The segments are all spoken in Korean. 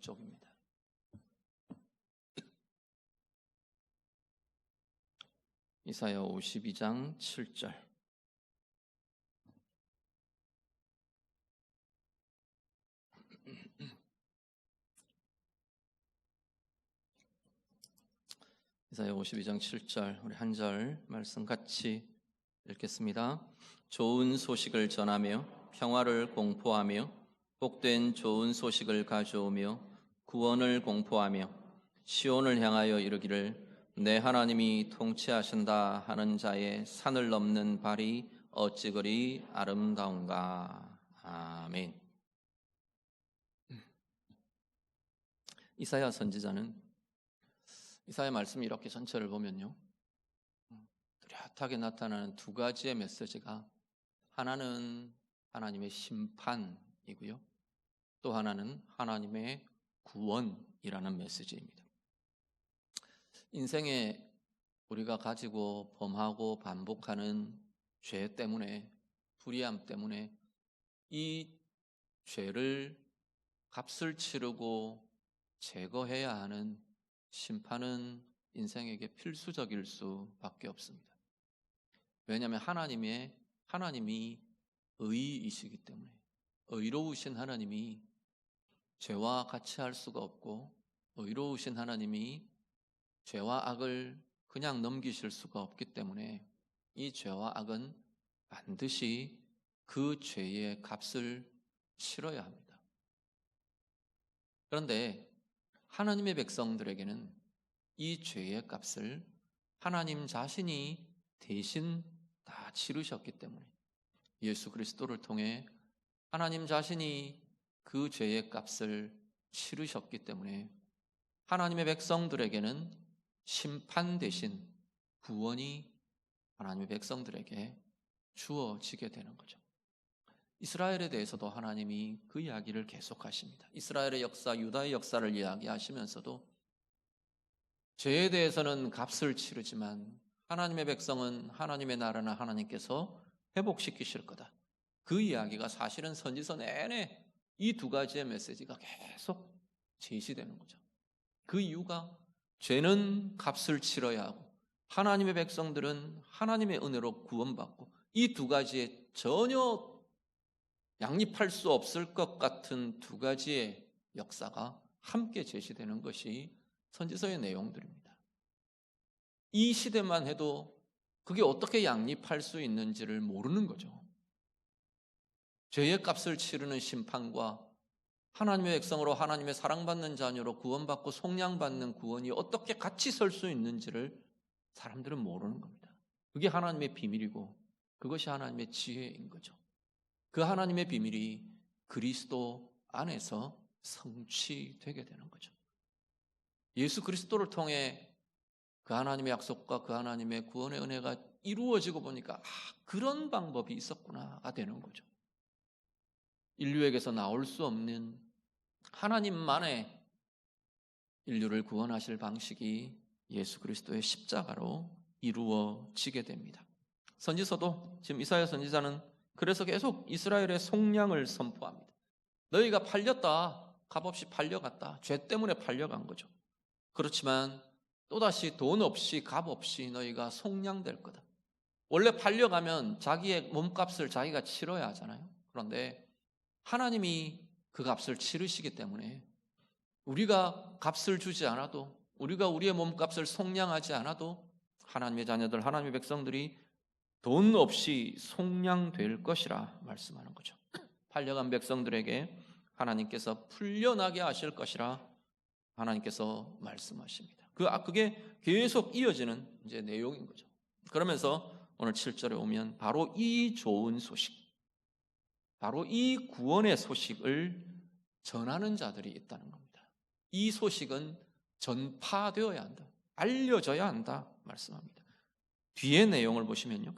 쪽입니다. 이사야 52장 7절. 이사야 52장 7절, 우리 한 절 말씀 같이 읽겠습니다. 좋은 소식을 전하며 평화를 공포하며 복된 좋은 소식을 가져오며 구원을 공포하며 시온을 향하여 이르기를 내 하나님이 통치하신다 하는 자의 산을 넘는 발이 어찌 그리 아름다운가. 아멘. 이사야 선지자는 이사야 말씀 이렇게 전체를 보면요, 뚜렷하게 나타나는 두 가지의 메시지가, 하나는 하나님의 심판이고요, 또 하나는 하나님의 구원이라는 메시지입니다. 인생에 우리가 가지고 범하고 반복하는 죄 때문에, 불의함 때문에 이 죄를 값을 치르고 제거해야 하는 심판은 인생에게 필수적일 수밖에 없습니다. 왜냐하면 하나님이 의이시기 때문에, 의로우신 하나님이 죄와 같이 할 수가 없고, 의로우신 하나님이 죄와 악을 그냥 넘기실 수가 없기 때문에 이 죄와 악은 반드시 그 죄의 값을 치러야 합니다. 그런데 하나님의 백성들에게는 이 죄의 값을 하나님 자신이 대신 다 치르셨기 때문에, 예수 그리스도를 통해 하나님 자신이 그 죄의 값을 치르셨기 때문에 하나님의 백성들에게는 심판 대신 구원이 하나님의 백성들에게 주어지게 되는 거죠. 이스라엘에 대해서도 하나님이 그 이야기를 계속하십니다. 이스라엘의 역사, 유다의 역사를 이야기하시면서도 죄에 대해서는 값을 치르지만 하나님의 백성은 하나님의 나라나 하나님께서 회복시키실 거다. 그 이야기가 사실은 선지서 내내 이 두 가지의 메시지가 계속 제시되는 거죠. 그 이유가 죄는 값을 치러야 하고 하나님의 백성들은 하나님의 은혜로 구원받고, 이 두 가지에 전혀 양립할 수 없을 것 같은 두 가지의 역사가 함께 제시되는 것이 선지서의 내용들입니다. 이 시대만 해도 그게 어떻게 양립할 수 있는지를 모르는 거죠. 죄의 값을 치르는 심판과 하나님의 백성으로 하나님의 사랑받는 자녀로 구원받고 속량받는 구원이 어떻게 같이 설 수 있는지를 사람들은 모르는 겁니다. 그게 하나님의 비밀이고 그것이 하나님의 지혜인 거죠. 그 하나님의 비밀이 그리스도 안에서 성취되게 되는 거죠. 예수 그리스도를 통해 그 하나님의 약속과 그 하나님의 구원의 은혜가 이루어지고 보니까 그런 방법이 있었구나가 되는 거죠. 인류에게서 나올 수 없는 하나님만의 인류를 구원하실 방식이 예수 그리스도의 십자가로 이루어지게 됩니다. 선지서도 지금 이사야 선지자는 그래서 계속 이스라엘의 속량을 선포합니다. 너희가 팔렸다, 값없이 팔려갔다, 죄 때문에 팔려간 거죠. 그렇지만 또다시 돈 없이 값 없이 너희가 속량될 거다. 원래 팔려가면 자기의 몸값을 자기가 치러야 하잖아요. 그런데 하나님이 그 값을 치르시기 때문에 우리가 값을 주지 않아도, 우리가 우리의 몸값을 속량하지 않아도 하나님의 자녀들, 하나님의 백성들이 돈 없이 속량될 것이라 말씀하는 거죠. 팔려간 백성들에게 하나님께서 풀려나게 하실 것이라 하나님께서 말씀하십니다. 그게 계속 이어지는 이제 내용인 거죠. 그러면서 오늘 7절에 오면 바로 이 좋은 소식, 바로 이 구원의 소식을 전하는 자들이 있다는 겁니다. 이 소식은 전파되어야 한다, 알려져야 한다 말씀합니다. 뒤에 내용을 보시면요,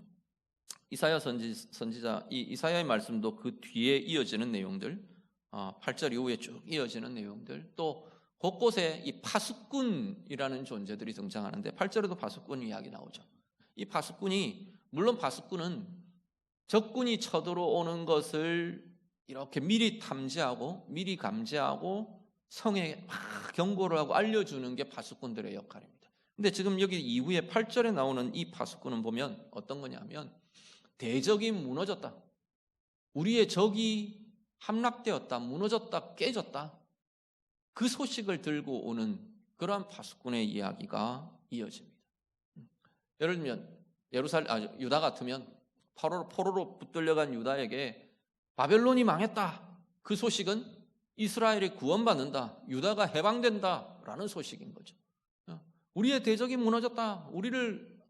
이사야 선지자 이 이사야의 말씀도 그 뒤에 이어지는 내용들, 8절 이후에 쭉 이어지는 내용들, 또 곳곳에 이 파수꾼이라는 존재들이 등장하는데 8절에도 파수꾼 이야기 나오죠. 이 파수꾼이, 물론 파수꾼은 적군이 쳐들어오는 것을 이렇게 미리 탐지하고 미리 감지하고 성에 막 경고를 하고 알려주는 게 파수꾼들의 역할입니다. 근데 지금 여기 이후에 8절에 나오는 이 파수꾼은 보면 어떤 거냐면 대적이 무너졌다. 우리의 적이 함락되었다. 무너졌다. 깨졌다. 그 소식을 들고 오는 그러한 파수꾼의 이야기가 이어집니다. 예를 들면 유다 같으면 포로로 붙들려간 유다에게 바벨론이 망했다. 그 소식은 이스라엘이 구원받는다. 유다가 해방된다라는 소식인 거죠. 우리의 대적이 무너졌다. 우리를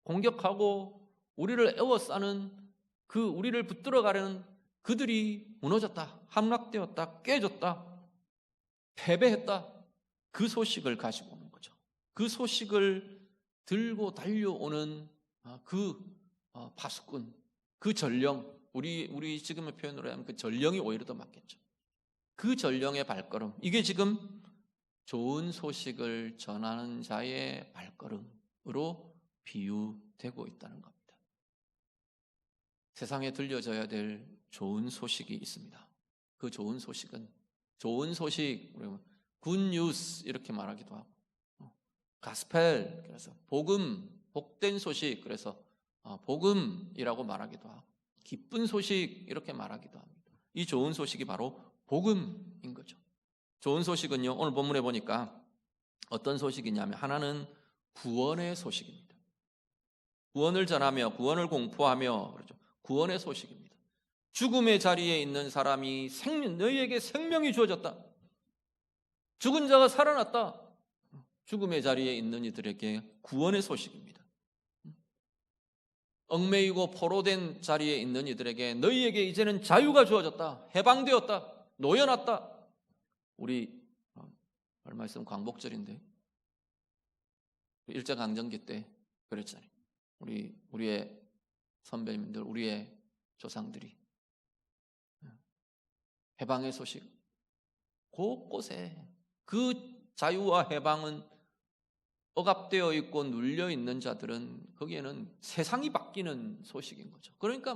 공격하고 우리를 에워싸는 우리를 붙들어가려는 그들이 무너졌다. 함락되었다. 깨졌다. 패배했다. 그 소식을 가지고 오는 거죠. 그 소식을 들고 달려오는 그 파수꾼, 그 전령, 우리 지금의 표현으로 하면 그 전령이 오히려 더 맞겠죠. 그 전령의 발걸음, 이게 지금 좋은 소식을 전하는 자의 발걸음으로 비유되고 있다는 겁니다. 세상에 들려져야 될 좋은 소식이 있습니다. 그 좋은 소식은 좋은 소식, 굿뉴스 이렇게 말하기도 하고, 가스펠, 그래서 복음, 복된 소식, 그래서 복음이라고 말하기도 하고, 기쁜 소식 이렇게 말하기도 합니다. 이 좋은 소식이 바로 복음인 거죠. 좋은 소식은요, 오늘 본문에 보니까 어떤 소식이냐면 하나는 구원의 소식입니다. 구원을 전하며 구원을 공포하며 그렇죠. 구원의 소식입니다. 죽음의 자리에 있는 사람이 너희에게 생명이 주어졌다. 죽은 자가 살아났다. 죽음의 자리에 있는 이들에게 구원의 소식입니다. 얽매이고 포로된 자리에 있는 이들에게 너희에게 이제는 자유가 주어졌다. 해방되었다. 놓여놨다. 우리 얼마 있으면 광복절인데 일제강점기 때 그랬잖아요. 우리의 선배님들, 우리의 조상들이 해방의 소식 곳곳에 그 자유와 해방은 억압되어 있고 눌려 있는 자들은 거기에는 세상이 바뀌는 소식인 거죠. 그러니까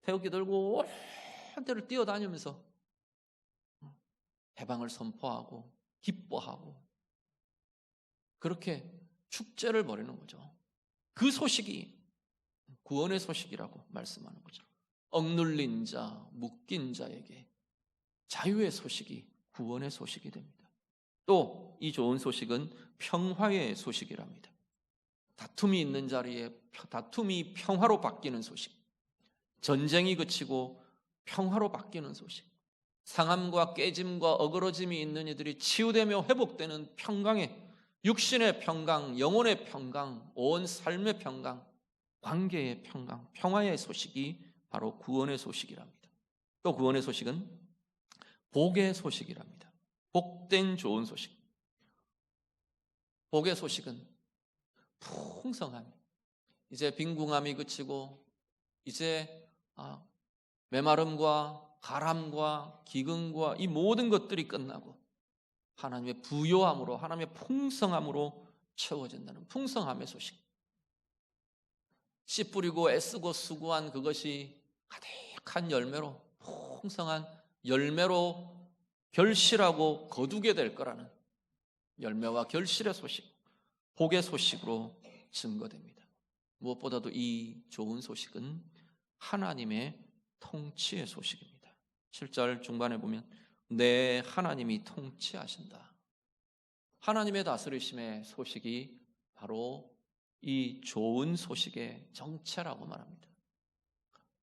태극기 들고 온 데를 뛰어다니면서 해방을 선포하고 기뻐하고 그렇게 축제를 벌이는 거죠. 그 소식이 구원의 소식이라고 말씀하는 거죠. 억눌린 자, 묶인 자에게 자유의 소식이 구원의 소식이 됩니다. 또 이 좋은 소식은 평화의 소식이랍니다. 다툼이 있는 자리에 다툼이 평화로 바뀌는 소식, 전쟁이 그치고 평화로 바뀌는 소식, 상함과 깨짐과 어그러짐이 있는 이들이 치유되며 회복되는 평강의, 육신의 평강, 영혼의 평강, 온 삶의 평강, 관계의 평강, 평화의 소식이 바로 구원의 소식이랍니다. 또 구원의 소식은 복의 소식이랍니다. 복된 좋은 소식. 복의 소식은 풍성함. 이제 빈궁함이 그치고 이제 메마름과 가람과 기근과 이 모든 것들이 끝나고 하나님의 부요함으로, 하나님의 풍성함으로 채워진다는 풍성함의 소식. 씨 뿌리고 애쓰고 수고한 그것이 가득한 열매로, 풍성한 열매로 결실하고 거두게 될 거라는 열매와 결실의 소식, 복의 소식으로 증거됩니다. 무엇보다도 이 좋은 소식은 하나님의 통치의 소식입니다. 7절 중반에 보면 내 하나님이 통치하신다. 하나님의 다스리심의 소식이 바로 이 좋은 소식의 정체라고 말합니다.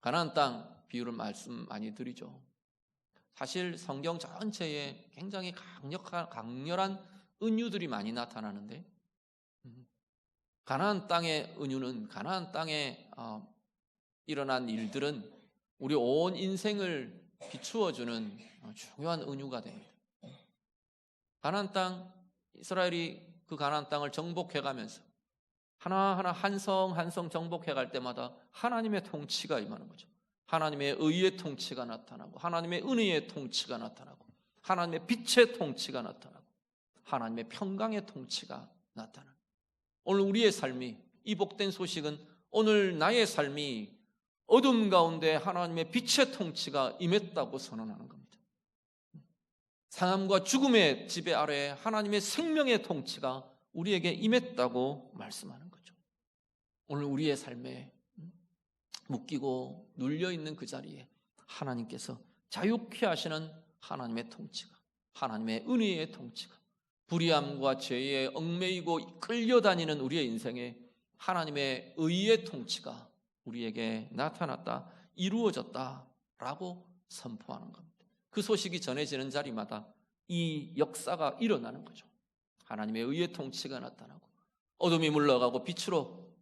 가나안 땅 비유를 말씀 많이 드리죠. 사실 성경 전체에 굉장히 강렬한 은유들이 많이 나타나는데 가나안 땅의 은유는, 가나안 땅에 일어난 일들은 우리 온 인생을 비추어주는 중요한 은유가 됩니다. 가나안 땅, 이스라엘이 그 가나안 땅을 정복해가면서 하나하나 한 성 한 성 정복해갈 때마다 하나님의 통치가 임하는 거죠. 하나님의 의의 통치가 나타나고, 하나님의 은혜의 통치가 나타나고, 하나님의 빛의 통치가 나타나고, 하나님의 평강의 통치가 나타나는, 오늘 우리의 삶이, 이 복된 소식은 오늘 나의 삶이 어둠 가운데 하나님의 빛의 통치가 임했다고 선언하는 겁니다. 상함과 죽음의 지배 아래 하나님의 생명의 통치가 우리에게 임했다고 말씀하는 거죠. 오늘 우리의 삶에 묶이고 눌려있는 그 자리에 하나님께서 자유케 하시는 하나님의 통치가, 하나님의 은혜의 통치가, 불의함과 죄에 얽매이고 끌려다니는 우리의 인생에 하나님의 의의 통치가 우리에게 나타났다, 이루어졌다라고 선포하는 겁니다. 그 소식이 전해지는 자리마다 이 역사가 일어나는 거죠. 하나님의 의의 통치가 나타나고 어둠이 물러가고 빛으로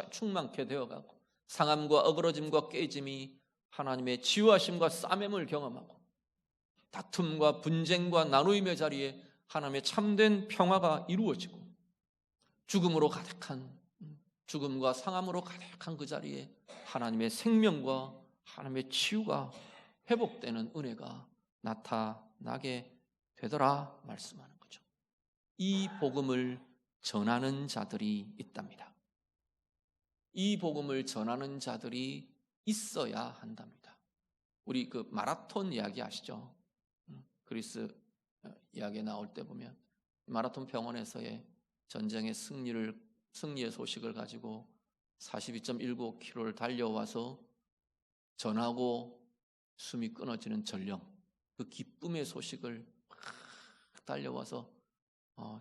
충만케 되어가고 상함과 어그러짐과 깨짐이 하나님의 치유하심과 싸매임을 경험하고 다툼과 분쟁과 나누임의 자리에 하나님의 참된 평화가 이루어지고 죽음으로 가득한, 죽음과 상함으로 가득한 그 자리에 하나님의 생명과 하나님의 치유가 회복되는 은혜가 나타나게 되더라 말씀하는 거죠. 이 복음을 전하는 자들이 있답니다. 이 복음을 전하는 자들이 있어야 한답니다. 우리 그 마라톤 이야기 아시죠? 그리스 이야기에 나올 때 보면 마라톤 병원에서의 전쟁의 승리의 소식을 가지고 42.19km를 달려와서 전하고 숨이 끊어지는 전령, 그 기쁨의 소식을 막 달려와서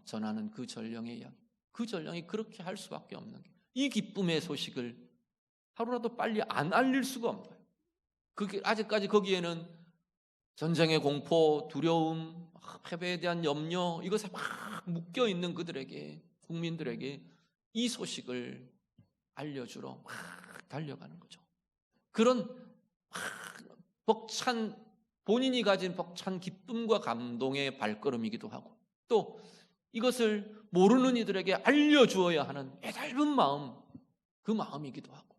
전하는 그 전령의 이야기. 그 전령이 그렇게 할 수밖에 없는 게, 이 기쁨의 소식을 하루라도 빨리 안 알릴 수가 없는 거예요. 그게 아직까지 거기에는 전쟁의 공포, 두려움, 패배에 대한 염려, 이것에 막 묶여 있는 그들에게, 국민들에게 이 소식을 알려주러 막 달려가는 거죠. 그런 벅찬, 본인이 가진 벅찬 기쁨과 감동의 발걸음이기도 하고, 또 이것을 모르는 이들에게 알려주어야 하는 애달픈 마음, 그 마음이기도 하고,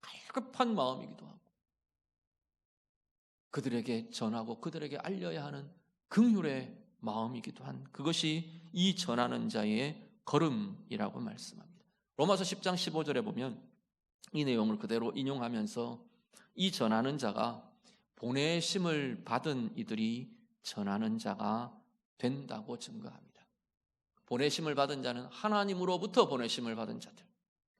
갈급한 마음이기도 하고, 그들에게 전하고 그들에게 알려야 하는 긍휼의 마음이기도 한, 그것이 이 전하는 자의 걸음이라고 말씀합니다. 로마서 10장 15절에 보면 이 내용을 그대로 인용하면서 이 전하는 자가 보내심을 받은 이들이 전하는 자가 된다고 증거합니다. 보내심을 받은 자는 하나님으로부터 보내심을 받은 자들,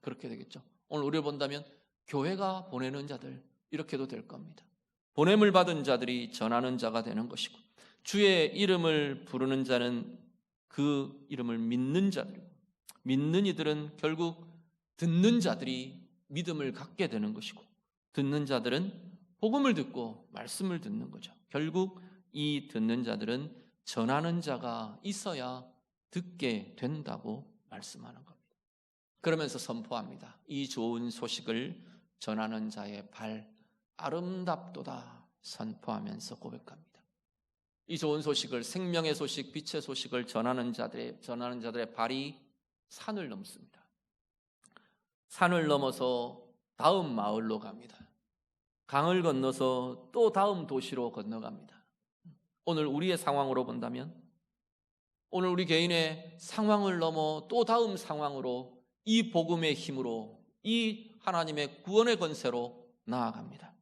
그렇게 되겠죠. 오늘 우리를 본다면 교회가 보내는 자들, 이렇게도 될 겁니다. 보냄을 받은 자들이 전하는 자가 되는 것이고, 주의 이름을 부르는 자는 그 이름을 믿는 자들이고, 믿는 이들은 결국 듣는 자들이 믿음을 갖게 되는 것이고, 듣는 자들은 복음을 듣고 말씀을 듣는 거죠. 결국 이 듣는 자들은 전하는 자가 있어야 듣게 된다고 말씀하는 겁니다. 그러면서 선포합니다. 이 좋은 소식을 전하는 자의 발 아름답도다 선포하면서 고백합니다. 이 좋은 소식을, 생명의 소식, 빛의 소식을 전하는 자들의 발이 산을 넘습니다. 산을 넘어서 다음 마을로 갑니다. 강을 건너서 또 다음 도시로 건너갑니다. 오늘 우리의 상황으로 본다면, 오늘 우리 개인의 상황을 넘어 또 다음 상황으로 이 복음의 힘으로, 이 하나님의 구원의 권세로 나아갑니다.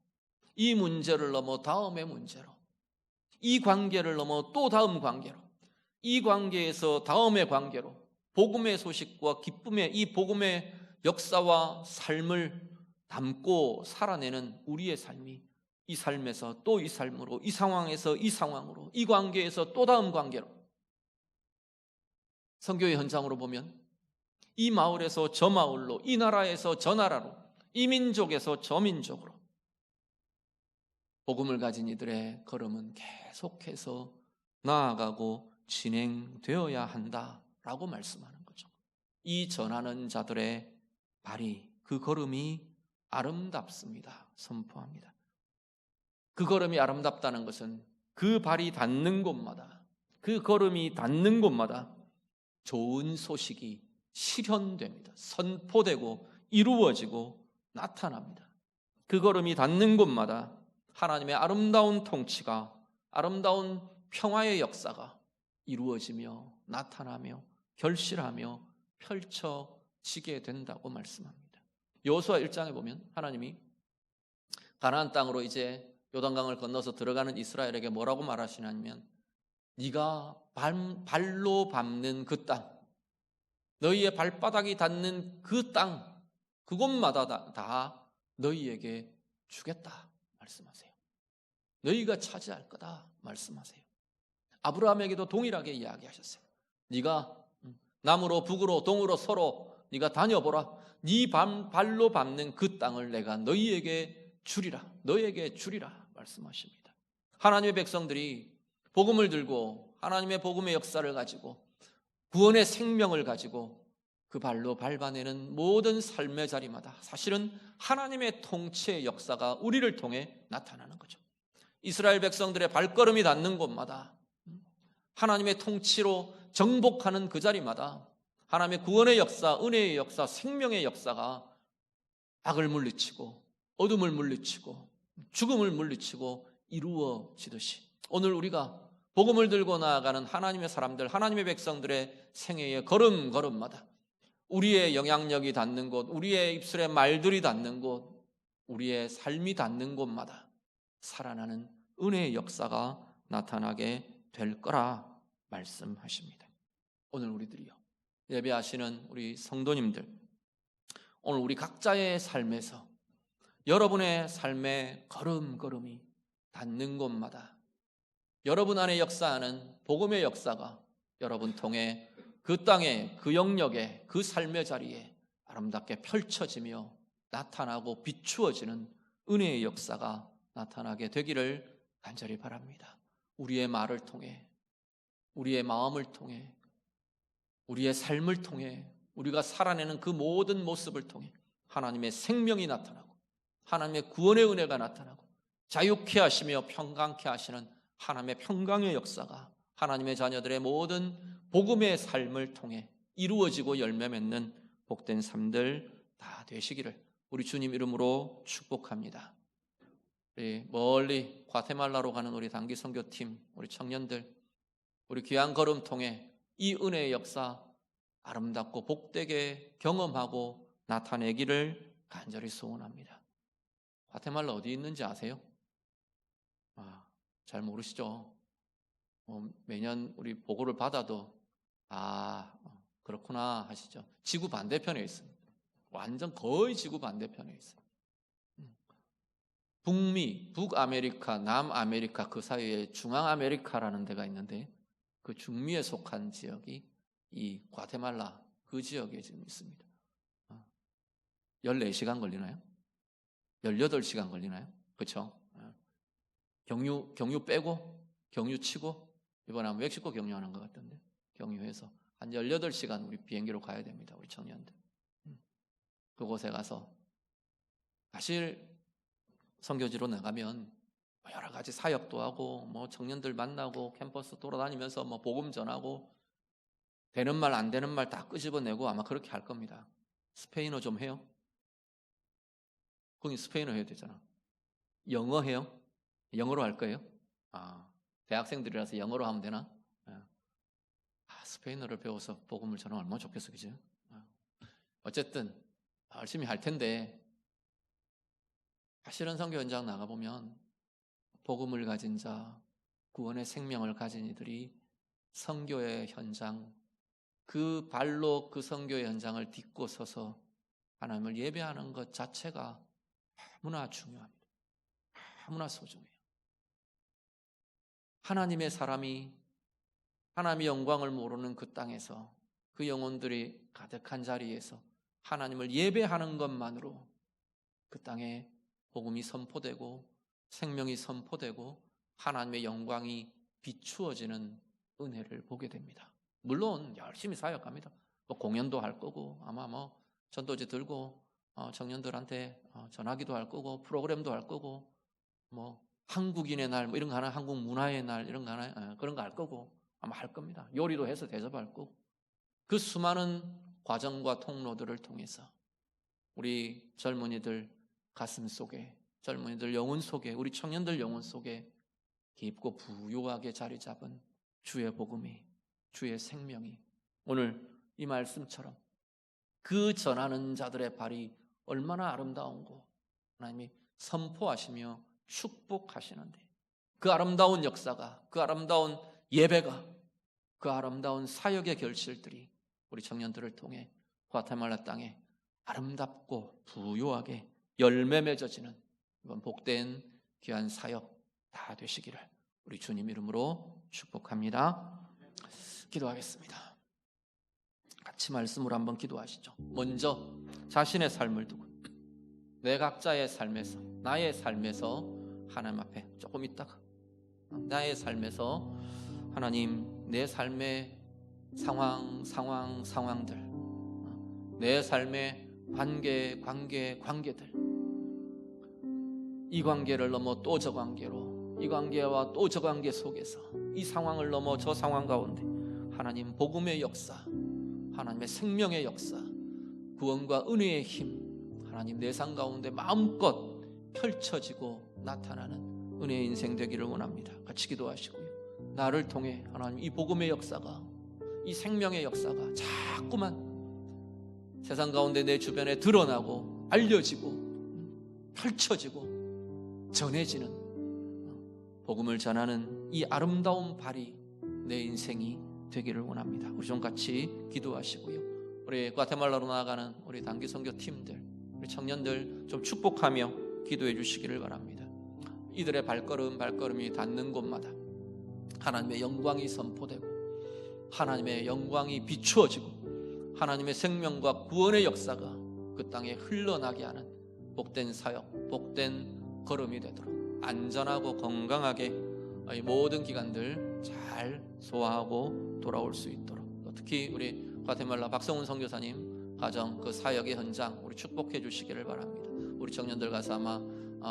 이 문제를 넘어 다음의 문제로, 이 관계를 넘어 또 다음 관계로, 이 관계에서 다음의 관계로, 복음의 소식과 기쁨의 이 복음의 역사와 삶을 담고 살아내는 우리의 삶이, 이 삶에서 또 이 삶으로, 이 상황에서 이 상황으로, 이 관계에서 또 다음 관계로, 선교의 현장으로 보면 이 마을에서 저 마을로, 이 나라에서 저 나라로, 이 민족에서 저 민족으로 복음을 가진 이들의 걸음은 계속해서 나아가고 진행되어야 한다라고 말씀하는 거죠. 이 전하는 자들의 발이, 그 걸음이 아름답습니다. 선포합니다. 그 걸음이 아름답다는 것은 그 발이 닿는 곳마다, 그 걸음이 닿는 곳마다 좋은 소식이 실현됩니다. 선포되고 이루어지고 나타납니다. 그 걸음이 닿는 곳마다 하나님의 아름다운 통치가, 아름다운 평화의 역사가 이루어지며 나타나며 결실하며 펼쳐지게 된다고 말씀합니다. 여호수아 1장에 보면 하나님이 가나안 땅으로 이제 요단강을 건너서 들어가는 이스라엘에게 뭐라고 말하시냐면, 네가 발로 밟는 그 땅, 너희의 발바닥이 닿는 그 땅, 그곳마다 다 너희에게 주겠다 말씀하세요. 너희가 차지할 거다 말씀하세요. 아브라함에게도 동일하게 이야기하셨어요. 네가 남으로 북으로 동으로 서로 네가 다녀보라. 네 발로 밟는 그 땅을 내가 너희에게 주리라. 너희에게 주리라 말씀하십니다. 하나님의 백성들이 복음을 들고 하나님의 복음의 역사를 가지고 구원의 생명을 가지고 그 발로 밟아내는 모든 삶의 자리마다 사실은 하나님의 통치의 역사가 우리를 통해 나타나는 거죠. 이스라엘 백성들의 발걸음이 닿는 곳마다 하나님의 통치로 정복하는 그 자리마다 하나님의 구원의 역사, 은혜의 역사, 생명의 역사가 악을 물리치고 어둠을 물리치고 죽음을 물리치고 이루어지듯이 오늘 우리가 복음을 들고 나아가는 하나님의 사람들, 하나님의 백성들의 생애의 걸음걸음마다 우리의 영향력이 닿는 곳, 우리의 입술에 말들이 닿는 곳, 우리의 삶이 닿는 곳마다 살아나는 은혜의 역사가 나타나게 될 거라 말씀하십니다. 오늘 우리들이요, 예배하시는 우리 성도님들, 오늘 우리 각자의 삶에서 여러분의 삶의 걸음걸음이 닿는 곳마다 여러분 안에 역사하는 복음의 역사가 여러분 통해 그 땅에, 그 영역에, 그 삶의 자리에 아름답게 펼쳐지며 나타나고 비추어지는 은혜의 역사가 나타나게 되기를 간절히 바랍니다. 우리의 말을 통해, 우리의 마음을 통해, 우리의 삶을 통해, 우리가 살아내는 그 모든 모습을 통해 하나님의 생명이 나타나고 하나님의 구원의 은혜가 나타나고 자유케 하시며 평강케 하시는 하나님의 평강의 역사가 하나님의 자녀들의 모든 복음의 삶을 통해 이루어지고 열매 맺는 복된 삶들 다 되시기를 우리 주님 이름으로 축복합니다. 우리 멀리 과테말라로 가는 우리 단기 선교팀, 우리 청년들, 우리 귀한 걸음 통해 이 은혜의 역사 아름답고 복되게 경험하고 나타내기를 간절히 소원합니다. 과테말라 어디 있는지 아세요? 잘 모르시죠? 매년 우리 보고를 받아도 그렇구나 하시죠. 지구 반대편에 있습니다. 완전 거의 지구 반대편에 있어요. 북미, 북아메리카, 남아메리카 그 사이에 중앙아메리카라는 데가 있는데 그 중미에 속한 지역이 이 과테말라 그 지역에 지금 있습니다. 14시간 걸리나요? 18시간 걸리나요? 그렇죠? 경유 빼고 경유 치고 이번에 아마 멕시코 경유하는 것 같던데 경유해서 한 18시간 우리 비행기로 가야 됩니다. 우리 청년들. 그곳에 가서 사실 선교지로 나가면 여러 가지 사역도 하고 뭐 청년들 만나고 캠퍼스 돌아다니면서 뭐 복음 전하고 되는 말 안 되는 말 다 끄집어내고 아마 그렇게 할 겁니다. 스페인어 좀 해요? 거기 스페인어 해야 되잖아. 영어 해요? 영어로 할 거예요? 대학생들이라서 영어로 하면 되나? 스페인어를 배워서 복음을 전하면 얼마나 좋겠어, 그죠? 어쨌든 열심히 할 텐데 사실은 선교 현장 나가보면 복음을 가진 자, 구원의 생명을 가진 이들이 선교의 현장, 그 발로 그 선교의 현장을 딛고 서서 하나님을 예배하는 것 자체가 너무나 중요합니다. 너무나 소중해요. 하나님의 사람이 하나님의 영광을 모르는 그 땅에서 그 영혼들이 가득한 자리에서 하나님을 예배하는 것만으로 그 땅에 복음이 선포되고 생명이 선포되고 하나님의 영광이 비추어지는 은혜를 보게 됩니다. 물론 열심히 사역합니다. 공연도 할 거고 아마 전도지 들고 청년들한테 전하기도 할 거고 프로그램도 할 거고 한국인의 날 이런 거 하나, 한국 문화의 날 이런 거 하나, 그런 거 할 거고 아마 할 겁니다. 요리도 해서 대접할 거고 그 수많은 과정과 통로들을 통해서 우리 젊은이들 가슴 속에, 젊은이들 영혼 속에, 우리 청년들 영혼 속에 깊고 부유하게 자리 잡은 주의 복음이, 주의 생명이 오늘 이 말씀처럼 그 전하는 자들의 발이 얼마나 아름다운고 하나님이 선포하시며 축복하시는데 그 아름다운 역사가, 그 아름다운 예배가, 그 아름다운 사역의 결실들이 우리 청년들을 통해 과테말라 땅에 아름답고 부유하게 열매 맺어지는 이번 복된 귀한 사역 다 되시기를 우리 주님 이름으로 축복합니다. 기도하겠습니다. 같이 말씀으로 한번 기도하시죠. 먼저 자신의 삶을 두고 내 각자의 삶에서, 나의 삶에서 하나님 앞에 조금 있다가 나의 삶에서 하나님, 내 삶의 상황들, 내 삶의 관계들, 이 관계를 넘어 또 저 관계로, 이 관계와 또 저 관계 속에서 이 상황을 넘어 저 상황 가운데 하나님 복음의 역사, 하나님의 생명의 역사, 구원과 은혜의 힘, 하나님 내 삶 가운데 마음껏 펼쳐지고 나타나는 은혜의 인생 되기를 원합니다. 같이 기도하시고요. 나를 통해 하나님 이 복음의 역사가, 이 생명의 역사가 자꾸만 세상 가운데 내 주변에 드러나고 알려지고 펼쳐지고 전해지는 복음을 전하는 이 아름다운 발이 내 인생이 되기를 원합니다. 우리 좀 같이 기도하시고요. 우리 과테말라로 나아가는 우리 단기 선교 팀들, 우리 청년들 좀 축복하며 기도해 주시기를 바랍니다. 이들의 발걸음이 닿는 곳마다 하나님의 영광이 선포되고 하나님의 영광이 비추어지고 하나님의 생명과 구원의 역사가 그 땅에 흘러나게 하는 복된 사역, 복된 걸음이 되도록 안전하고 건강하게 이 모든 기간들 잘 소화하고 돌아올 수 있도록, 특히 우리 과테말라 박성훈 선교사님 가정 그 사역의 현장 우리 축복해 주시기를 바랍니다. 우리 청년들 가서 아마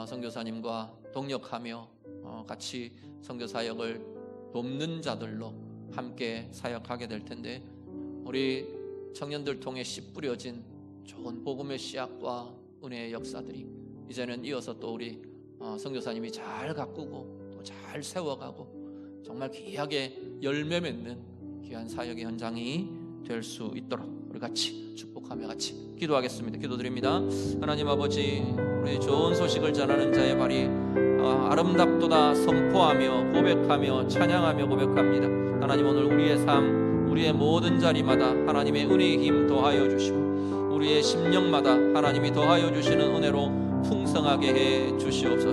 선교사님과 동역하며 같이 선교 사역을 돕는 자들로 함께 사역하게 될 텐데, 우리 청년들 통해 씨 뿌려진 좋은 복음의 씨앗과 은혜의 역사들이 이제는 이어서 또 우리 선교사님이 잘 가꾸고 또 잘 세워가고 정말 귀하게 열매 맺는 귀한 사역의 현장이 될 수 있도록 우리 같이 축복하며 같이 기도하겠습니다. 기도드립니다. 하나님 아버지, 우리 좋은 소식을 전하는 자의 발이 아름답도다 선포하며 고백하며 찬양하며 고백합니다. 하나님, 오늘 우리의 삶, 우리의 모든 자리마다 하나님의 은혜의 힘 더하여 주시고 우리의 심령마다 하나님이 더하여 주시는 은혜로 풍성하게 해 주시옵소서.